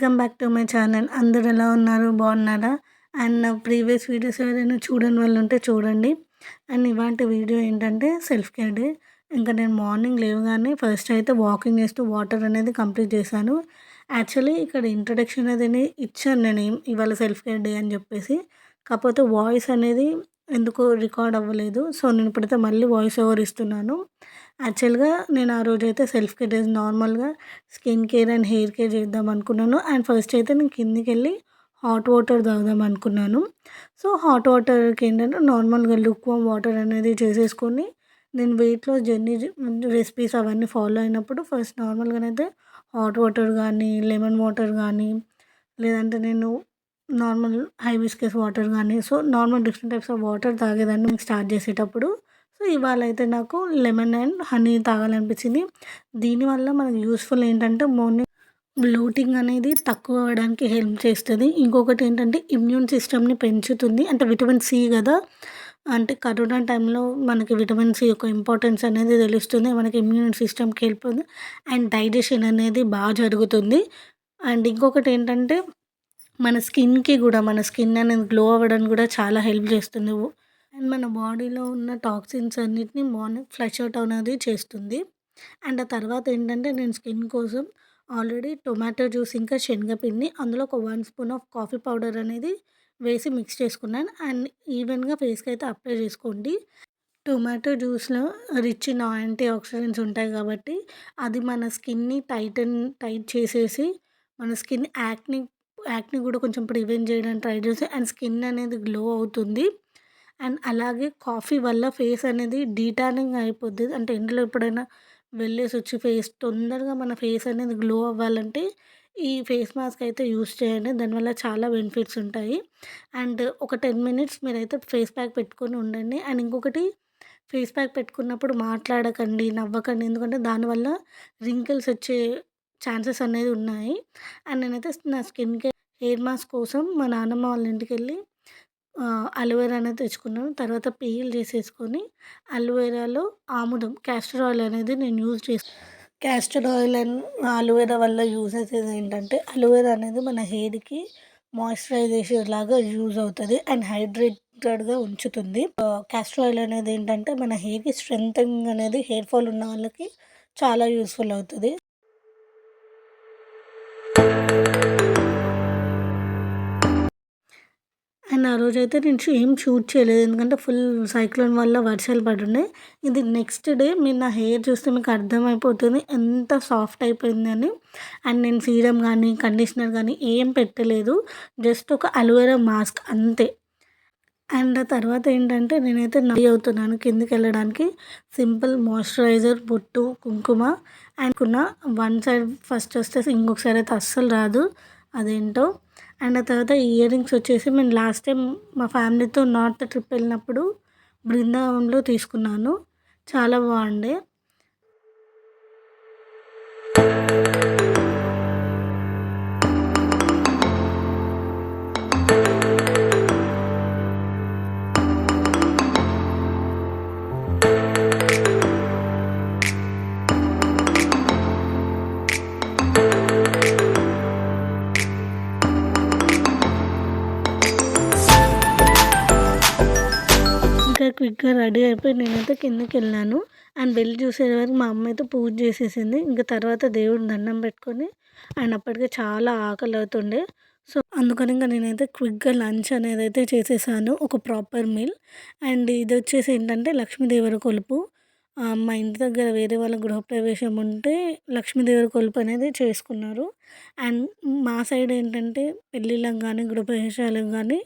Welcome back to my channel. అందరూ ఎలా ఉన్నారు? బాగున్నారా? అండ్ నా ప్రీవియస్ వీడియోస్ ఎవరైనా చూడని వాళ్ళు ఉంటే చూడండి. అండ్ ఇవాంటి వీడియో ఏంటంటే సెల్ఫ్ కేర్ డే. ఇంకా నేను మార్నింగ్ లేవగానే ఫస్ట్ అయితే వాకింగ్ చేస్తూ వాటర్ అనేది కంప్లీట్ చేశాను. యాక్చువల్లీ ఇక్కడ ఇంట్రడక్షన్ అనేది ఇచ్చాను నేను ఇవాళ సెల్ఫ్ కేర్ డే అని చెప్పేసి. కాకపోతే వాయిస్ అనేది ఎందుకో రికార్డ్ అవ్వలేదు. సో నేను ఇప్పుడైతే మళ్ళీ వాయిస్ ఓవర్ ఇస్తున్నాను. యాక్చువల్గా నేను ఆ రోజైతే సెల్ఫ్ కేర్ డేస్ నార్మల్గా skin care and hair care చేద్దాం అనుకున్నాను. అండ్ ఫస్ట్ అయితే నేను కిందికి వెళ్ళి హాట్ వాటర్ తాగుదాం అనుకున్నాను. సో హాట్ వాటర్కి ఏంటంటే నార్మల్గా లుక్ వామ్ వాటర్ అనేది చేసేసుకొని నేను వెయిట్ లాస్ జర్నీ రెసిపీస్ అవన్నీ ఫాలో అయినప్పుడు ఫస్ట్ నార్మల్గానైతే హాట్ వాటర్ కానీ లెమన్ వాటర్ కానీ లేదంటే నేను నార్మల్ హైబిస్కస్ వాటర్ కానీ so normal different types of water తాగేదాన్ని నేను స్టార్ట్ చేసేటప్పుడు. సో ఇవాళ అయితే నాకు లెమన్ అండ్ హనీ తాగాలనిపించింది. దీనివల్ల మనకు యూస్ఫుల్ ఏంటంటే మార్నింగ్ బ్లోటింగ్ అనేది తక్కువ అవ్వడానికి హెల్ప్ చేస్తుంది. ఇంకొకటి ఏంటంటే ఇమ్యూన్ సిస్టమ్ని పెంచుతుంది. అంటే విటమిన్ సి కదా, అంటే కరోనా టైంలో మనకి విటమిన్ సి యొక్క ఇంపార్టెన్స్ అనేది తెలుస్తుంది. మనకి ఇమ్యూన్ సిస్టమ్కి హెల్ప్ ఉంది అండ్ డైజెషన్ అనేది బాగా జరుగుతుంది. అండ్ ఇంకొకటి ఏంటంటే మన స్కిన్కి కూడా మన స్కిన్ అనేది గ్లో అవ్వడానికి కూడా చాలా హెల్ప్ చేస్తుంది. అండ్ మన బాడీలో ఉన్న టాక్సిన్స్ అన్నిటిని మార్నింగ్ ఫ్లష్ అవుట్ అనేది చేస్తుంది. అండ్ ఆ తర్వాత ఏంటంటే నేను స్కిన్ కోసం ఆల్రెడీ టొమాటో జ్యూస్ ఇంకా శనగపిండి అందులో ఒక 1 స్పూన్ ఆఫ్ కాఫీ పౌడర్ అనేది వేసి మిక్స్ చేసుకున్నాను. అండ్ ఈవెన్గా ఫేస్కి అయితే అప్లై చేసుకోండి. టొమాటో జ్యూస్లో రిచ్ ఇన్ యాంటీ ఆక్సిడెంట్స్ ఉంటాయి కాబట్టి అది మన స్కిన్ని టైట్ చేసేసి మన స్కిన్ యాక్ని కూడా కొంచెం ప్రివెంట్ చేయడానికి ట్రై చేసి అండ్ స్కిన్ అనేది గ్లో అవుతుంది. అండ్ అలాగే కాఫీ వల్ల ఫేస్ అనేది డీటానింగ్ అయిపోద్ది. అంటే ఎండలో ఎప్పుడైనా వెళ్ళేసి వచ్చి ఫేస్ తొందరగా మన ఫేస్ అనేది గ్లో అవ్వాలంటే ఈ ఫేస్ మాస్క్ అయితే యూస్ చేయండి. దానివల్ల చాలా బెనిఫిట్స్ ఉంటాయి. అండ్ ఒక 10 మినిట్స్ మీరైతే ఫేస్ ప్యాక్ పెట్టుకొని ఉండండి. అండ్ ఇంకొకటి ఫేస్ ప్యాక్ పెట్టుకున్నప్పుడు మాట్లాడకండి, నవ్వకండి. ఎందుకంటే దానివల్ల రింకిల్స్ వచ్చే ఛాన్సెస్ అనేది ఉన్నాయి. అండ్ నేనైతే నా స్కిన్ కేర్ హెయిర్ మాస్క్ కోసం మా నాన్నమ్మ వాళ్ళ ఇంటికి వెళ్ళి అలోవెరా అనేది తెచ్చుకున్నాను. తర్వాత పీల్ చేసేసుకొని అలోవెరాలో ఆముదం క్యాస్టర్ ఆయిల్ అనేది నేను యూజ్ చేస్తాను. క్యాస్టర్ ఆయిల్ అండ్ అలోవెరా వల్ల యూజెస్ ఏంటంటే అలోవెరా అనేది మన హెయిర్కి మాయిశ్చరైజేషన్ లాగా యూజ్ అవుతుంది అండ్ హైడ్రేటెడ్గా ఉంచుతుంది. క్యాస్టర్ ఆయిల్ అనేది ఏంటంటే మన హెయిర్కి స్ట్రెంథనింగ్ అనేది హెయిర్ ఫాల్ ఉన్న వాళ్ళకి చాలా యూస్ఫుల్ అవుతుంది. అండ్ ఆ రోజైతే నేను ఏం షూట్ చేయలేదు. ఎందుకంటే ఫుల్ సైక్లోన్ వల్ల వర్షాలు పడున్నాయి. ఇది నెక్స్ట్ డే మీరు నా హెయిర్ చూస్తే మీకు అర్థమైపోతుంది ఎంత సాఫ్ట్ అయిపోయిందని. అండ్ నేను సీరం కానీ కండిషనర్ కానీ ఏం పెట్టలేదు. జస్ట్ ఒక అలోవెరా మాస్క్ అంతే. అండ్ ఆ తర్వాత ఏంటంటే నేనైతే రెడీ అవుతున్నాను కిందికి వెళ్ళడానికి. సింపుల్ మాయిశ్చరైజర్, బొట్టు, కుంకుమ అండ్ వన్ సైడ్ ఫస్ట్ వస్తే ఇంకొకసారి అయితే అస్సలు రాదు, అదేంటో. అండ్ ఆ తర్వాత ఇయర్ రింగ్స్ వచ్చేసి మేము లాస్ట్ టైం మా ఫ్యామిలీతో నార్త్ ట్రిప్ వెళ్ళినప్పుడు బృందావనంలో తీసుకున్నాను. చాలా బాగుండే. క్విక్గా రెడీ అయిపోయి నేనైతే కిందకి వెళ్ళాను. అండ్ వెళ్ళి చూసేవరకు మా అమ్మ అయితే పూజ చేసేసింది. ఇంకా తర్వాత దేవుడిని దండం పెట్టుకొని అండ్ అప్పటికే చాలా ఆకలి అవుతుండే. సో అందుకని ఇంకా నేనైతే క్విక్గా లంచ్ అనేది అయితే చేసేసాను, ఒక ప్రాపర్ మీల్. అండ్ ఇది వచ్చేసి ఏంటంటే లక్ష్మీదేవర కొలుపు. మా ఇంటి దగ్గర వేరే వాళ్ళ గృహప్రవేశం ఉంటే లక్ష్మీదేవర కొలుపు అనేది చేసుకున్నారు. అండ్ మా సైడ్ ఏంటంటే పెళ్ళిళ్ళకి కానీ గృహప్రవేశాలకు కానీ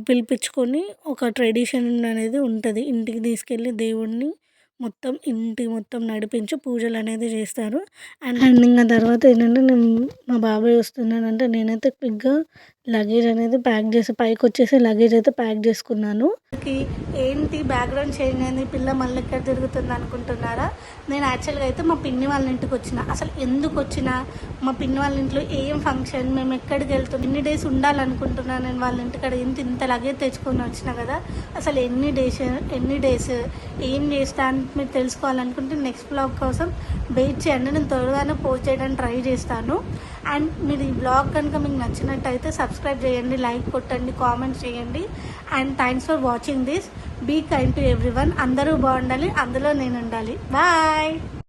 పిలిపించుకొని ఒక ట్రెడిషన్ అనేది ఉంటుంది. ఇంటికి తీసుకెళ్ళి దేవుడిని ఇంటి మొత్తం నడిపించి పూజలు అనేది చేస్తారు. అండ్ ఇంకా తర్వాత ఏంటంటే నేను మా బాబాయ్ వస్తున్నానంటే నేనైతే క్విక్గా లగేజ్ అనేది ప్యాక్ చేసి పైకి వచ్చేసి లగేజ్ అయితే ప్యాక్ చేసుకున్నాను. ఏంటి బ్యాక్గ్రౌండ్ చేంజ్ అయింది, పిల్ల మళ్ళీ ఎక్కడ తిరుగుతుంది అనుకుంటున్నారా? నేను యాక్చువల్గా అయితే మా పిన్ని వాళ్ళ ఇంటికి వచ్చిన. అసలు ఎందుకు వచ్చిన, మా పిన్ని వాళ్ళ ఇంట్లో ఏం ఫంక్షన్, మేము ఎక్కడికి వెళ్తున్నాం, ఎన్ని డేస్ ఉండాలనుకుంటున్నాను నేను వాళ్ళ ఇంటికాడ, ఇంత లగేజ్ తెచ్చుకొని వచ్చిన కదా, అసలు ఎన్ని డేస్ ఏం చేస్తాను మీరు తెలుసుకోవాలనుకుంటే నెక్స్ట్ బ్లాగ్ కోసం వెయిట్ చేయండి. నేను త్వరగానే పోస్ట్ చేయడానికి ట్రై చేస్తాను. అండ్ మీరు ఈ బ్లాగ్ కనుక మీకు నచ్చినట్టయితే సబ్స్క్రైబ్ చేయండి, లైక్ కొట్టండి, కామెంట్స్ చేయండి. And thanks for watching this. Be kind to everyone. అందరూ బాగుండాలి, అందులో నేను ఉండాలి. బాయ్.